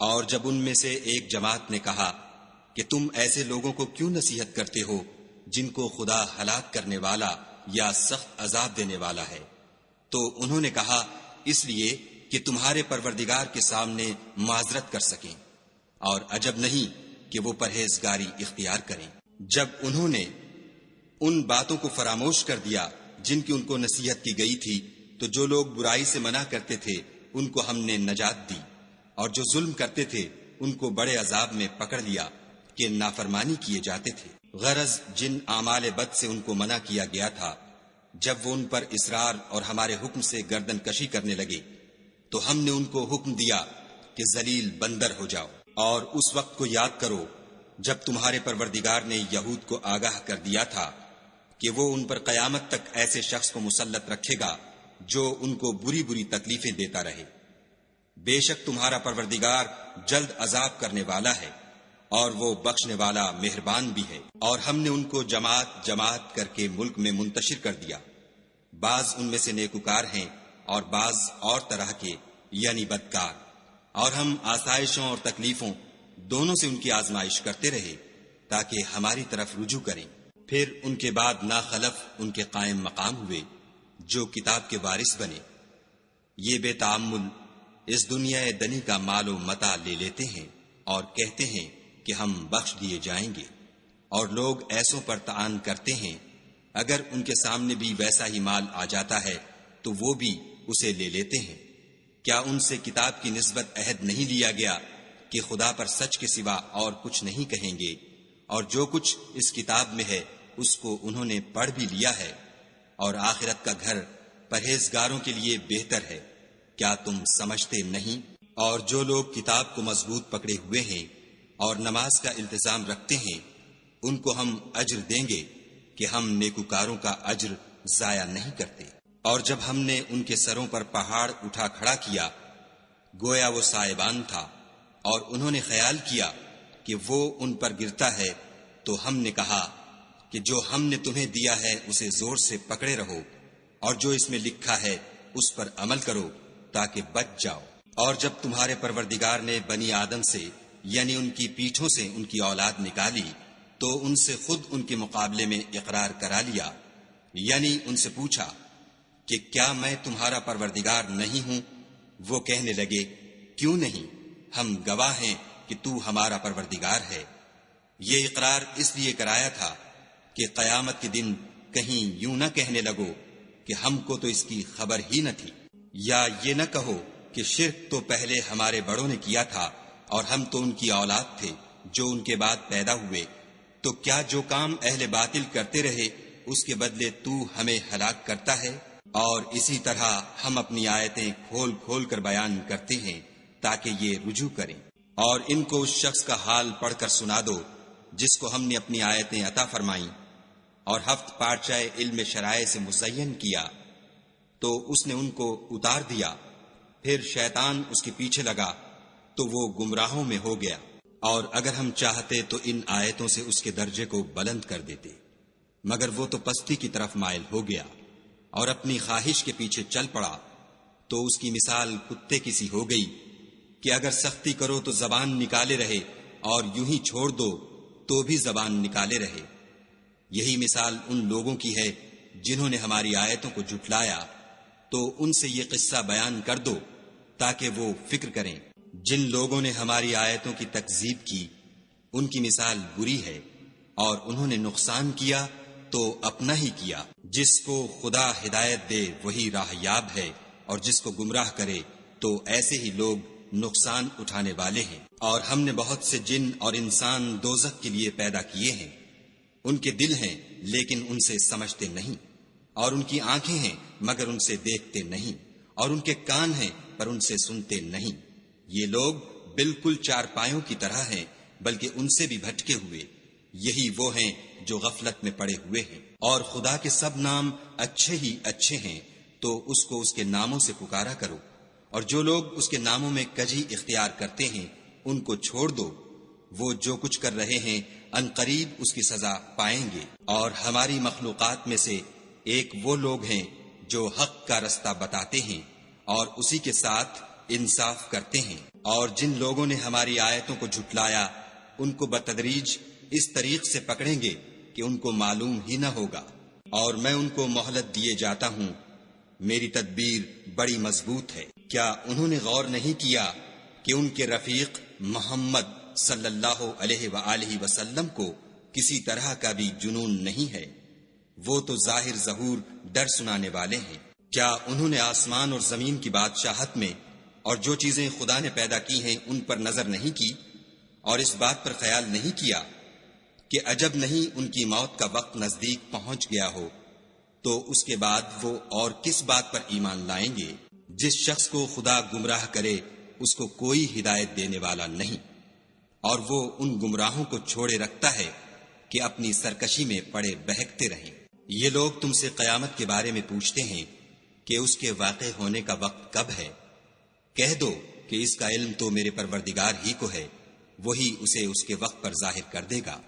اور جب ان میں سے ایک جماعت نے کہا کہ تم ایسے لوگوں کو کیوں نصیحت کرتے ہو جن کو خدا ہلاک کرنے والا یا سخت عذاب دینے والا ہے، تو انہوں نے کہا اس لیے کہ تمہارے پروردگار کے سامنے معذرت کر سکیں، اور عجب نہیں کہ وہ پرہیزگاری اختیار کریں۔ جب انہوں نے ان باتوں کو فراموش کر دیا جن کی ان کو نصیحت کی گئی تھی، تو جو لوگ برائی سے منع کرتے تھے ان کو ہم نے نجات دی، اور جو ظلم کرتے تھے ان کو بڑے عذاب میں پکڑ لیا کہ نافرمانی کیے جاتے تھے۔ غرض جن اعمال بد سے ان کو منع کیا گیا تھا، جب وہ ان پر اصرار اور ہمارے حکم سے گردن کشی کرنے لگے تو ہم نے ان کو حکم دیا کہ ذلیل بندر ہو جاؤ۔ اور اس وقت کو یاد کرو جب تمہارے پروردگار نے یہود کو آگاہ کر دیا تھا کہ وہ ان پر قیامت تک ایسے شخص کو مسلط رکھے گا جو ان کو بری بری تکلیفیں دیتا رہے۔ بے شک تمہارا پروردگار جلد عذاب کرنے والا ہے اور وہ بخشنے والا مہربان بھی ہے۔ اور ہم نے ان کو جماعت جماعت کر کے ملک میں منتشر کر دیا، بعض ان میں سے نیکوکار ہیں اور بعض اور طرح کے یعنی بدکار، اور ہم آسائشوں اور تکلیفوں دونوں سے ان کی آزمائش کرتے رہے تاکہ ہماری طرف رجوع کریں۔ پھر ان کے بعد ناخلف ان کے قائم مقام ہوئے جو کتاب کے وارث بنے، یہ بے تعمل اس دنیا دنی کا مال و متاع لے لیتے ہیں اور کہتے ہیں کہ ہم بخش دیے جائیں گے، اور لوگ ایسوں پر طعن کرتے ہیں اگر ان کے سامنے بھی ویسا ہی مال آ جاتا ہے تو وہ بھی اسے لے لیتے ہیں۔ کیا ان سے کتاب کی نسبت عہد نہیں لیا گیا کہ خدا پر سچ کے سوا اور کچھ نہیں کہیں گے، اور جو کچھ اس کتاب میں ہے اس کو انہوں نے پڑھ بھی لیا ہے، اور آخرت کا گھر پرہیزگاروں کے لیے بہتر ہے، کیا تم سمجھتے نہیں؟ اور جو لوگ کتاب کو مضبوط پکڑے ہوئے ہیں اور نماز کا التزام رکھتے ہیں ان کو ہم اجر دیں گے کہ ہم نیکوکاروں کا اجر ضائع نہیں کرتے۔ اور جب ہم نے ان کے سروں پر پہاڑ اٹھا کھڑا کیا گویا وہ سائبان تھا، اور انہوں نے خیال کیا کہ وہ ان پر گرتا ہے، تو ہم نے کہا کہ جو ہم نے تمہیں دیا ہے اسے زور سے پکڑے رہو، اور جو اس میں لکھا ہے اس پر عمل کرو تاکہ بچ جاؤ۔ اور جب تمہارے پروردگار نے بنی آدم سے یعنی ان کی پیٹھوں سے ان کی اولاد نکالی تو ان سے خود ان کے مقابلے میں اقرار کرا لیا، یعنی ان سے پوچھا کہ کیا میں تمہارا پروردگار نہیں ہوں؟ وہ کہنے لگے کیوں نہیں، ہم گواہ ہیں کہ تو ہمارا پروردگار ہے۔ یہ اقرار اس لیے کرایا تھا کہ قیامت کے دن کہیں یوں نہ کہنے لگو کہ ہم کو تو اس کی خبر ہی نہ تھی، یا یہ نہ کہو کہ شرک تو پہلے ہمارے بڑوں نے کیا تھا اور ہم تو ان کی اولاد تھے جو ان کے بعد پیدا ہوئے، تو کیا جو کام اہل باطل کرتے رہے اس کے بدلے تو ہمیں ہلاک کرتا ہے؟ اور اسی طرح ہم اپنی آیتیں کھول کھول کر بیان کرتے ہیں تاکہ یہ رجوع کریں۔ اور ان کو اس شخص کا حال پڑھ کر سنا دو جس کو ہم نے اپنی آیتیں عطا فرمائیں اور ہفت پارچہ علم شرائع سے مزین کیا تو اس نے ان کو اتار دیا، پھر شیطان اس کے پیچھے لگا تو وہ گمراہوں میں ہو گیا۔ اور اگر ہم چاہتے تو ان آیتوں سے اس کے درجے کو بلند کر دیتے، مگر وہ تو پستی کی طرف مائل ہو گیا اور اپنی خواہش کے پیچھے چل پڑا، تو اس کی مثال کتے کی سی ہو گئی کہ اگر سختی کرو تو زبان نکالے رہے اور یوں ہی چھوڑ دو تو بھی زبان نکالے رہے۔ یہی مثال ان لوگوں کی ہے جنہوں نے ہماری آیتوں کو جھٹلایا، تو ان سے یہ قصہ بیان کر دو تاکہ وہ فکر کریں۔ جن لوگوں نے ہماری آیتوں کی تکذیب کی ان کی مثال بری ہے، اور انہوں نے نقصان کیا تو اپنا ہی کیا۔ جس کو خدا ہدایت دے وہی راہ یاب ہے، اور جس کو گمراہ کرے تو ایسے ہی لوگ نقصان اٹھانے والے ہیں۔ اور ہم نے بہت سے جن اور انسان دوزخ کے لیے پیدا کیے ہیں، ان کے دل ہیں لیکن ان سے سمجھتے نہیں، اور ان کی آنکھیں ہیں مگر ان سے دیکھتے نہیں، اور ان کے کان ہیں پر ان سے سنتے نہیں۔ یہ لوگ بالکل چار پایوں کی طرح ہیں بلکہ ان سے بھی بھٹکے ہوئے، یہی وہ ہیں جو غفلت میں پڑے ہوئے ہیں۔ اور خدا کے سب نام اچھے ہی اچھے ہیں تو اس کو اس کے ناموں سے پکارا کرو، اور جو لوگ اس کے ناموں میں کجی اختیار کرتے ہیں ان کو چھوڑ دو، وہ جو کچھ کر رہے ہیں ان قریب اس کی سزا پائیں گے۔ اور ہماری مخلوقات میں سے ایک وہ لوگ ہیں جو حق کا رستہ بتاتے ہیں اور اسی کے ساتھ انصاف کرتے ہیں، اور جن لوگوں نے ہماری آیتوں کو جھٹلایا ان کو بتدریج اس طریق سے پکڑیں گے کہ ان کو معلوم ہی نہ ہوگا، اور میں ان کو مہلت دیے جاتا ہوں، میری تدبیر بڑی مضبوط ہے۔ کیا انہوں نے غور نہیں کیا کہ ان کے رفیق محمد صلی اللہ علیہ وآلہ وسلم کو کسی طرح کا بھی جنون نہیں ہے، وہ تو ظاہر ظہور ڈر سنانے والے ہیں۔ کیا انہوں نے آسمان اور زمین کی بادشاہت میں اور جو چیزیں خدا نے پیدا کی ہیں ان پر نظر نہیں کی، اور اس بات پر خیال نہیں کیا کہ عجب نہیں ان کی موت کا وقت نزدیک پہنچ گیا ہو، تو اس کے بعد وہ اور کس بات پر ایمان لائیں گے؟ جس شخص کو خدا گمراہ کرے اس کو کوئی ہدایت دینے والا نہیں، اور وہ ان گمراہوں کو چھوڑے رکھتا ہے کہ اپنی سرکشی میں پڑے بہکتے رہیں۔ یہ لوگ تم سے قیامت کے بارے میں پوچھتے ہیں کہ اس کے واقع ہونے کا وقت کب ہے؟ کہہ دو کہ اس کا علم تو میرے پروردگار ہی کو ہے، وہی اسے اس کے وقت پر ظاہر کر دے گا۔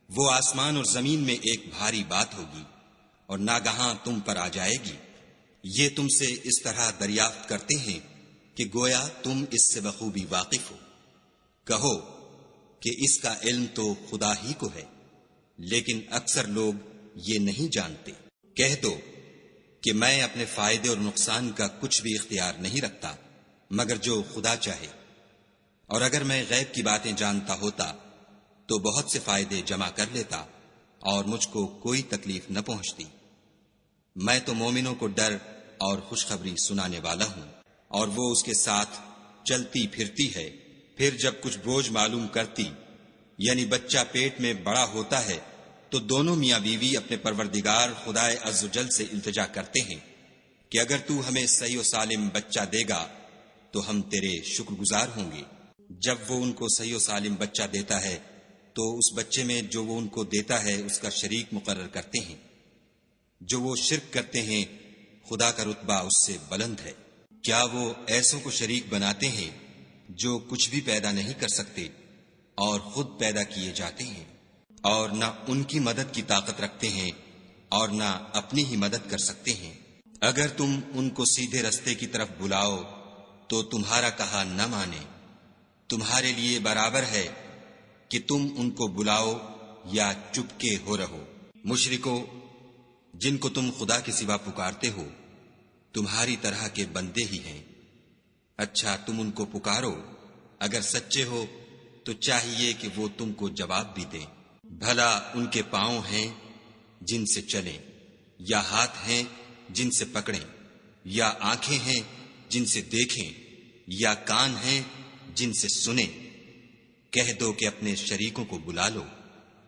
وہ آسمان اور زمین میں ایک بھاری بات ہوگی اور ناگہاں تم پر آ جائے گی۔ یہ تم سے اس طرح دریافت کرتے ہیں کہ گویا تم اس سے بخوبی واقف ہو۔ کہو کہ اس کا علم تو خدا ہی کو ہے، لیکن اکثر لوگ یہ نہیں جانتے۔ کہہ دو کہ میں اپنے فائدے اور نقصان کا کچھ بھی اختیار نہیں رکھتا مگر جو خدا چاہے، اور اگر میں غیب کی باتیں جانتا ہوتا تو بہت سے فائدے جمع کر لیتا اور مجھ کو کوئی تکلیف نہ پہنچتی۔ میں تو مومنوں کو ڈر اور خوشخبری سنانے والا ہوں، اور وہ اس کے ساتھ چلتی پھرتی ہے۔ پھر جب کچھ بوجھ معلوم کرتی، یعنی بچہ پیٹ میں بڑا ہوتا ہے، تو دونوں میاں بیوی اپنے پروردگار خدائے عز و جل سے التجا کرتے ہیں کہ اگر تو ہمیں صحیح و سالم بچہ دے گا تو ہم تیرے شکر گزار ہوں گے۔ جب وہ ان کو صحیح و سالم بچہ دیتا ہے تو اس بچے میں جو وہ ان کو دیتا ہے اس کا شریک مقرر کرتے ہیں۔ جو وہ شرک کرتے ہیں خدا کا رتبہ اس سے بلند ہے۔ کیا وہ ایسوں کو شریک بناتے ہیں جو کچھ بھی پیدا نہیں کر سکتے اور خود پیدا کیے جاتے ہیں، اور نہ ان کی مدد کی طاقت رکھتے ہیں اور نہ اپنی ہی مدد کر سکتے ہیں؟ اگر تم ان کو سیدھے رستے کی طرف بلاؤ تو تمہارا کہا نہ مانے۔ تمہارے لیے برابر ہے کہ تم ان کو بلاؤ یا چپکے ہو رہو۔ مشرکو، جن کو تم خدا کے سوا پکارتے ہو تمہاری طرح کے بندے ہی ہیں۔ اچھا تم ان کو پکارو، اگر سچے ہو تو چاہیے کہ وہ تم کو جواب بھی دیں۔ بھلا ان کے پاؤں ہیں جن سے چلیں، یا ہاتھ ہیں جن سے پکڑیں، یا آنکھیں ہیں جن سے دیکھیں، یا کان ہیں جن سے سنیں؟ کہہ دو کہ اپنے شریکوں کو بلا لو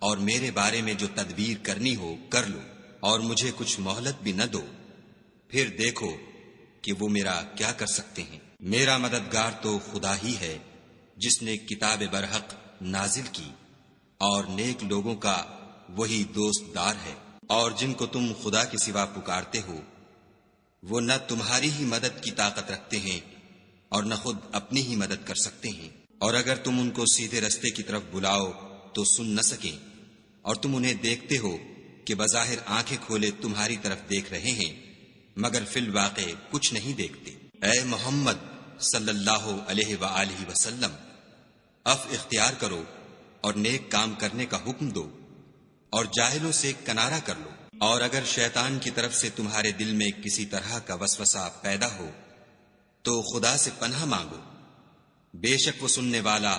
اور میرے بارے میں جو تدبیر کرنی ہو کر لو، اور مجھے کچھ مہلت بھی نہ دو، پھر دیکھو کہ وہ میرا کیا کر سکتے ہیں۔ میرا مددگار تو خدا ہی ہے جس نے کتاب برحق نازل کی، اور نیک لوگوں کا وہی دوست دار ہے۔ اور جن کو تم خدا کے سوا پکارتے ہو وہ نہ تمہاری ہی مدد کی طاقت رکھتے ہیں اور نہ خود اپنی ہی مدد کر سکتے ہیں، اور اگر تم ان کو سیدھے رستے کی طرف بلاؤ تو سن نہ سکیں، اور تم انہیں دیکھتے ہو کہ بظاہر آنکھیں کھولے تمہاری طرف دیکھ رہے ہیں مگر فی الواقع کچھ نہیں دیکھتے۔ اے محمد صلی اللہ علیہ وآلہ وسلم، عفو اختیار کرو اور نیک کام کرنے کا حکم دو، اور جاہلوں سے کنارہ کر لو، اور اگر شیطان کی طرف سے تمہارے دل میں کسی طرح کا وسوسہ پیدا ہو تو خدا سے پناہ مانگو، بے شک وہ سننے والا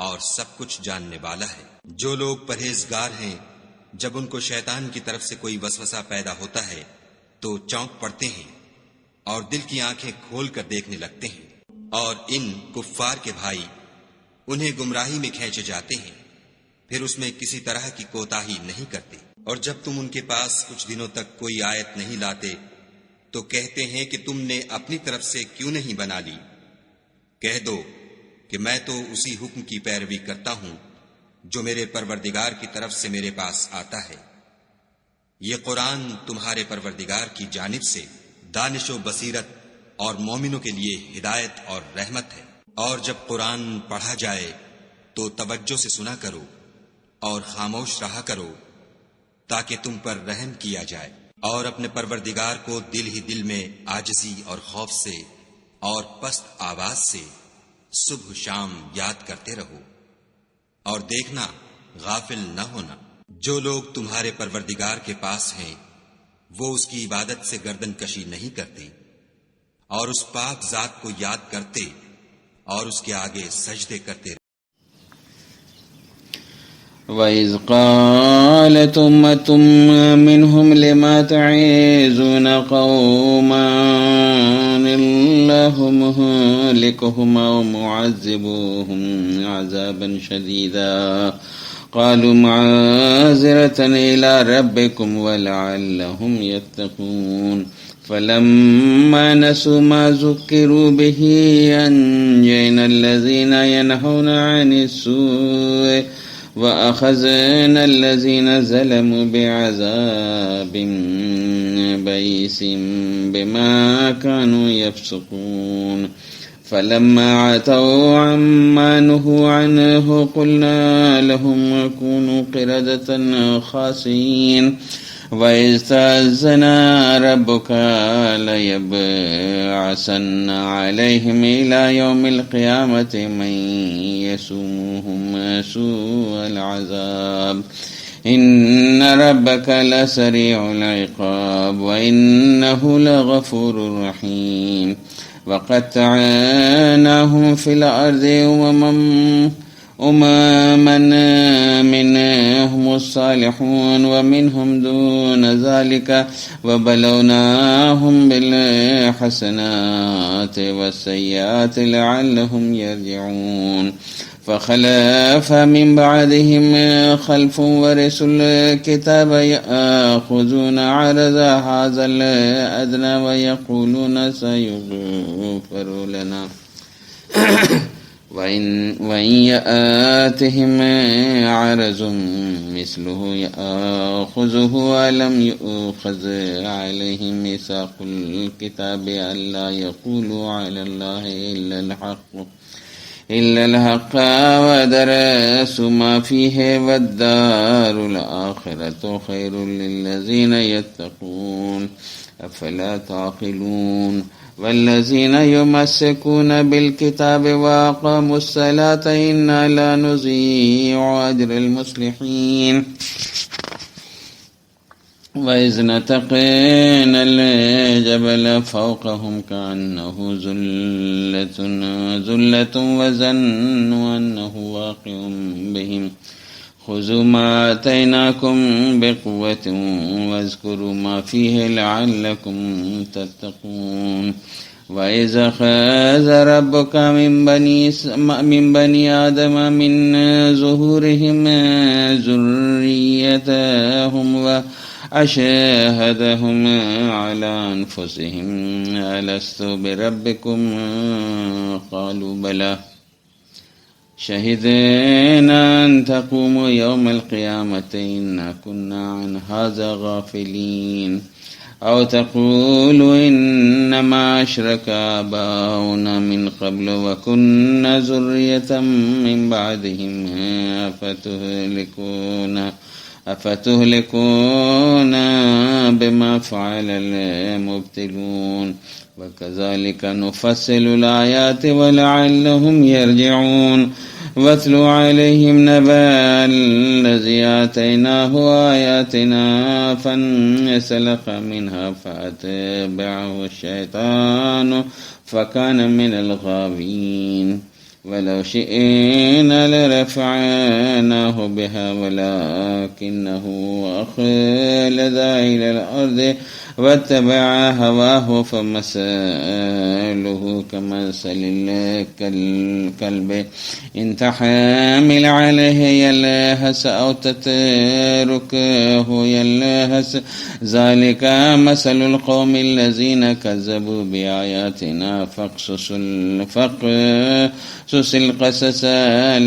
اور سب کچھ جاننے والا ہے۔ جو لوگ پرہیزگار ہیں جب ان کو شیطان کی طرف سے کوئی وسوسہ پیدا ہوتا ہے تو چونک پڑتے ہیں اور دل کی آنکھیں کھول کر دیکھنے لگتے ہیں، اور ان کفار کے بھائی انہیں گمراہی میں کھینچے جاتے ہیں، پھر اس میں کسی طرح کی کوتاہی نہیں کرتے۔ اور جب تم ان کے پاس کچھ دنوں تک کوئی آیت نہیں لاتے تو کہتے ہیں کہ تم نے اپنی طرف سے کیوں نہیں بنا لی۔ کہہ دو کہ میں تو اسی حکم کی پیروی کرتا ہوں جو میرے پروردگار کی طرف سے میرے پاس آتا ہے۔ یہ قرآن تمہارے پروردگار کی جانب سے دانش و بصیرت اور مومنوں کے لیے ہدایت اور رحمت ہے۔ اور جب قرآن پڑھا جائے تو توجہ سے سنا کرو اور خاموش رہا کرو تاکہ تم پر رحم کیا جائے، اور اپنے پروردگار کو دل ہی دل میں عاجزی اور خوف سے اور پست آواز سے صبح شام یاد کرتے رہو، اور دیکھنا غافل نہ ہونا۔ جو لوگ تمہارے پروردگار کے پاس ہیں وہ اس کی عبادت سے گردن کشی نہیں کرتے، اور اس پاک ذات کو یاد کرتے اور اس کے آگے سجدے کرتے۔ وَإِذْ قَالَتْ أُمَّةٌ مِّنْهُمْ لِمَ تَعِظُونَ قَوْمًا اللَّهُ مُهْلِكُهُمْ أَوْ مُعَذِّبُوهُمْ عَذَابًا شَدِيدًا قَالُوا مَعْذِرَةً إِلَىٰ رَبِّكُمْ وَلَعَلَّهُمْ يَتَّقُونَ فَلَمَّا نَسُوا مَا ذُكِّرُوا بِهِ أَنجَيْنَا الَّذِينَ يَنْهَوْنَ عَنِ السُّوءِ وَأَخَذْنَا الَّذِينَ ظَلَمُوا بِعَذَابٍ بَئِيسٍ بِمَا كَانُوا يَفْسُقُونَ فَلَمَّا عَتَوْا عَمَّا نُهُوا عَنْهُ قُلْنَا لَهُمْ كُونُوا قِرَدَةً خَاسِئِينَ وَإِذْ تَأَذَّنَ رَبُّكَ لَيَبْعَثَنَّ عَلَيْهِمْ إِلَى يَوْمِ الْقِيَامَةِ مَن يَسُومُهُمْ سُوءَ الْعَذَابِ إِنَّ رَبَّكَ لَسَرِيعُ الْعِقَابِ وَإِنَّهُ لَغَفُورٌ رَّحِيمٌ وَقَطَّعْنَاهُمْ فِي الْأَرْضِ أُمَمًا مِّنْهُمُ الصَّالِحُونَ وَمِنْهُمْ دُونَ ذَلِكَ وَبَلَوْنَاهُمْ بِالْحَسَنَاتِ وَالسَّيِّئَاتِ لَعَلَّهُمْ يَرْجِعُونَ فَخَلَفَ مِن بَعْدِهِمْ خَلْفٌ وَرِثُوا الْكِتَابَ يَأْخُذُونَ عَرَضَ هَٰذَا الْأَدْنَىٰ وَيَقُولُونَ سَيُغْفَرُ لَنَا وَإِنْ يَأْتِهِمْ عَرَضٌ مِّثْلُهُ يَأْخُذُوهُ وَلَمْ يُؤْخَذْ عَلَيْهِمْ مِيثَاقُ الْكِتَابِ أَلَّا يَقُولُوا عَلَى اللَّهِ إِلَّا الْحَقَّ وَدَرَسُوا مَا فِيهِ وَالدَّارُ الْآخِرَةُ خَيْرٌ لِّلَّذِينَ يَتَّقُونَ أَفَلَا تَعْقِلُونَ وَالَّذِينَ يُمَسِّكُونَ بِالْكِتَابِ وَأَقَامُوا الصَّلَاةَ إِنَّا لَا نُضِيعُ أَجْرَ الْمُصْلِحِينَ وَإِذْ نَتَقْنَا الْجَبَلَ فَوْقَهُمْ كَأَنَّهُ ظُلَّةٌ وَظَنُّوا أَنَّهُ واقع بِهِمْ خُذُوا مَا آتَيْنَاكُمْ بِقُوَّةٍ وَاذْكُرُوا مَا فِيهِ لَعَلَّكُمْ تَتَّقُونَ وَإِذْ أَخَذَ رَبُّكَ مِن بَنِي آدَمَ مِن ظُهُورِهِمْ ذُرِّيَّتَهُمْ وَأَشْهَدَهُمْ عَلَىٰ أَنفُسِهِمْ أَلَسْتُ بِرَبِّكُمْ قَالُوا بَلَىٰ شَهِدْنَا أَن تَقُومُوا يَوْمَ الْقِيَامَةِ إِنَّا كُنَّا عَنْ هَٰذَا غَافِلِينَ أَوْ تَقُولُوا إِنَّمَا أَشْرَكَ آبَاؤُنَا مِن قَبْلُ وَكُنَّا ذُرِّيَّةً مِّن بَعْدِهِمْ أَفَتُهْلِكُونَا بِمَا فَعَلَ الْمُبْطِلُونَ وَكَذَلِكَ نُفَصِّلُ الْآيَاتِ وَلَعَلَّهُمْ يَرْجِعُونَ وَاتْلُ عَلَيْهِمْ نَبَأَ الَّذِي آتَيْنَاهُ آيَاتِنَا فَانسَلَخَ مِنْهَا فَأَتْبَعَهُ الشَّيْطَانُ فَكَانَ مِنَ الْغَاوِينَ وَلَوْ شِئْنَا لَرَفَعْنَاهُ بِهَا وَلَكِنَّهُ أَخْلَدَ إِلَى الْأَرْضِ وَاتَّبَعَ هَوَاهُ فَمَثَلُهُ كَمَثَلِ الْكَلْبِ إِن تَحْمِلْ عَلَيْهِ يَلْهَثْ أَوْ تَتْرُكْهُ يَلْهَث ذَلِكَ مَثَلُ الْقَوْمِ الَّذِينَ كَذَّبُوا بِآيَاتِنَا فَاقْصُصِ الْقَصَصَ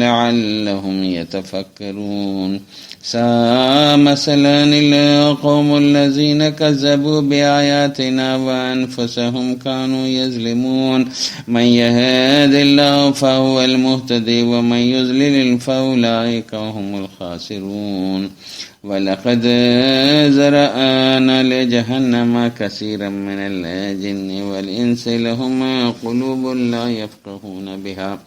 لَعَلَّهُمْ يَتَفَكَّرُونَ سَاءَ مَثَلًا الْقَوْمُ الَّذِينَ كَذَّبُوا كذبوا بآياتنا وأنفسهم كانوا يظلمون من يهد الله فهو المهتدي ومن يضلل فأولئك هم الخاسرون ولقد زرعنا لجهنم كثيرا من الجن والإنس لهم قلوب لا يفقهون بها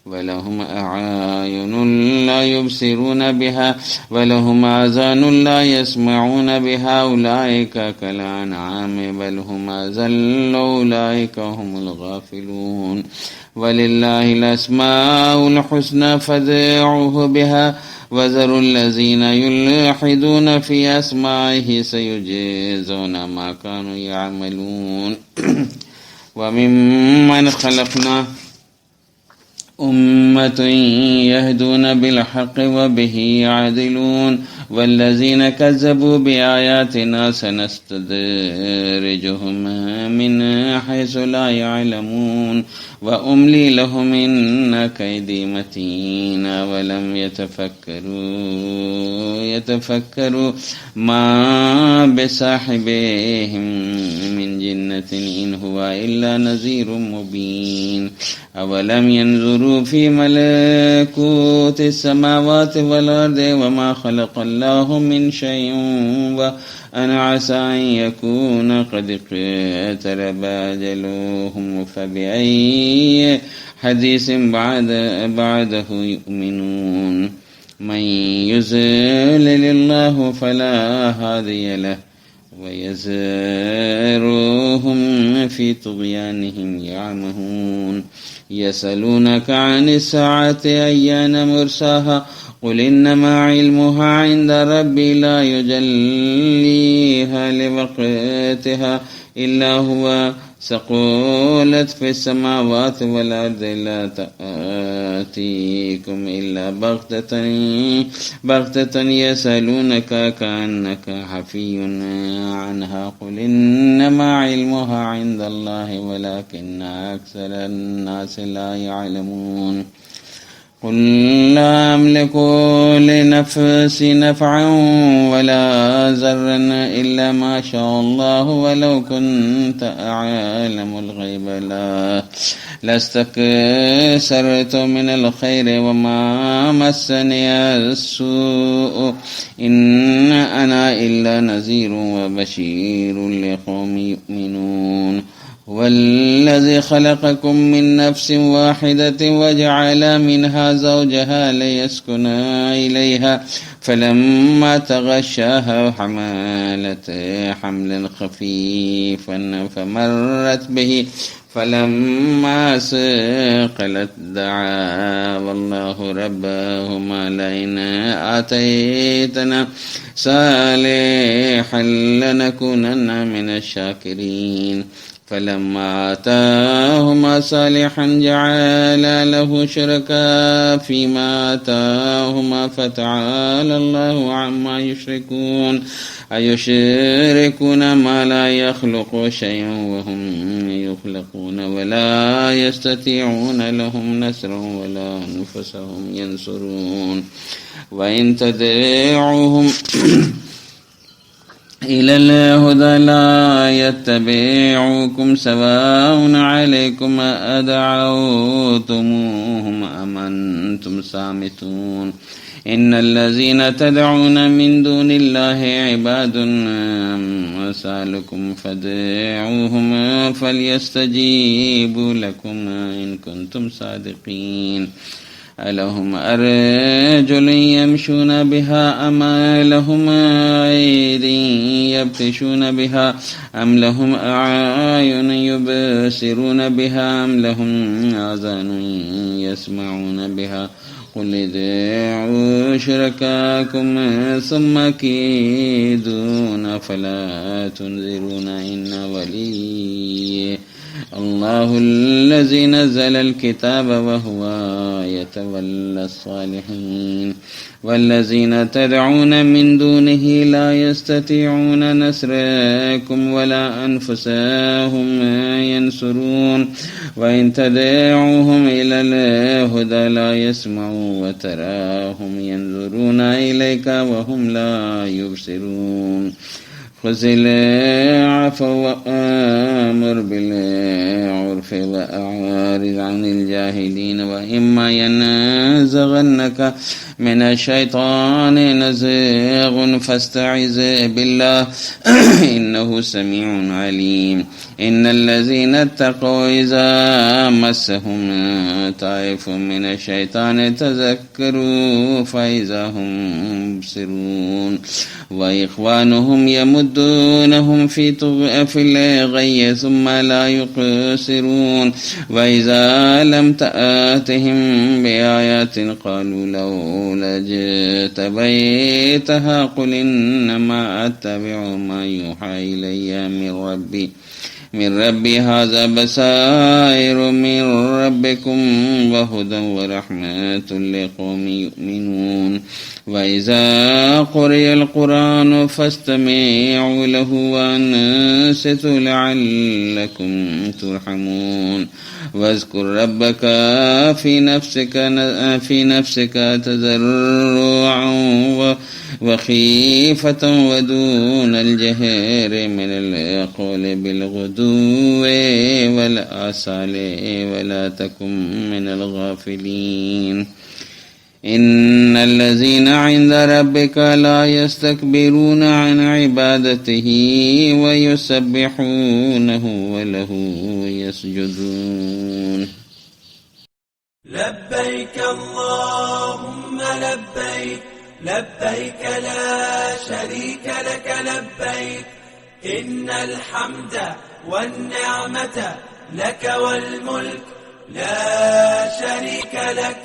ولهم أعين لا يبصرون بها ولهم آذان لا يسمعون بها أولئك كالأنعام بل هم أضل أولئك هم الغافلون ولله الأسماء الحسنى فادعوه بها وذروا الذين يلحدون في أسمائه سيجزون ما كانوا يعملون وممن خلقنا أمة يهدون بالحق وبه يعدلون والذين كذبوا بآياتنا سنستدرجهم من حيث لا يعلمون وأملي لهم إن كيدي متين ولم يتفكروا ما بصاحبهم من جنة إن هو إلا نذير مبين أولم ينظروا في ملكوت السماوات والأرض وما خلق الله من شيء وأن عسى أن يكون قد اقترب أجلهم فبأي حديث بعده يؤمنون من يضلل الله فلا هادي له ويذرهم في طغيانهم يعمهون يسألونك عن الساعة أيان مرساها قل إنما علمها عند ربي لا يجليها لوقتها إلا هو ثقلت في السماوات والأرض لا تأتيكم إلا بغتة يسألونك كأنك حفي عنها قل إنما علمها عند الله ولكن أكثر الناس لا يعلمون قل لا أملك لنفسي نفعا ولا ضرا إلا ما شاء الله ولو كنت أعلم الغيب لاستكثرت من الخير وما مسني السوء إن أنا إلا نذير وبشير لقوم يؤمنون والذي خلقكم من نفس واحدة وجعل منها زوجها ليسكن إليها فلما تغشاها حملت حملا خفيفا فمرت به فلما ثقلت دعا والله ربهما لئن آتيتنا صالحا لنكونن من الشاكرين فلما آتاهما صالحا جعل له شركاء فيما آتاهما فتعالى الله عما يشركون أيشركون ما لا يخلق شيئا وهم يخلقون ولا يستطيعون لهم نصرا ولا أنفسهم ينصرون وإن تدعوهم إلى الهدى لا يتبعوكم سواء عليكم أدعوتموهم أم أنتم صامتون إن الذين تدعون من دون الله عباد أمثالكم فادعوهم فليستجيبوا لكم إن كنتم صادقين ألهم أرجل يمشون بها أم لهم أيد يبطشون بها أم لهم أعين يبصرون بها أم لهم آذان يسمعون بها قل ادعوا شركاءكم ثم كيدون فلا تنذرون إن ولي الله الذي نزل الكتاب وهو يتولى الصالحين والذين تدعون من دونه لا يستطيعون نصركم ولا أنفسهم ينصرون وإن تدعوهم إلى الهدى لا يسمعوا وتراهم ينظرون إليك وهم لا يبصرون خذ العفو وآمر بالعرف وأعرض عن الجاهلين وإما ينزغنك من الشيطان نزغ فاستعذ بالله إنه سميع عليم إن الذين اتقوا إذا مسهم طائف من الشيطان تذكروا فإذا هم مبصرون وإخوانهم يمدونهم في الغي ثم لا يقصرون وإذا لم تأتهم بآيات قالوا لولا جئتها قل إنما أتبع ما يوحى إلي من ربي هذا بصائر من ربكم وهدى ورحمة لقوم يؤمنون وإذا قرئ القرآن فاستمعوا له وأنصتوا لعلكم ترحمون واذكر ربك في نفسك تضرعا وخيفة ودون الجهر من القول بالغدو والآصال ولا تكن من الغافلين إن الذين عند ربك لا يستكبرون عن عبادته ويسبحونه وله يسجدون. لبيك اللهم لبيك لبيك لا شريك لك لبيك إن الحمد والنعمة لك والملك لا شريك لك.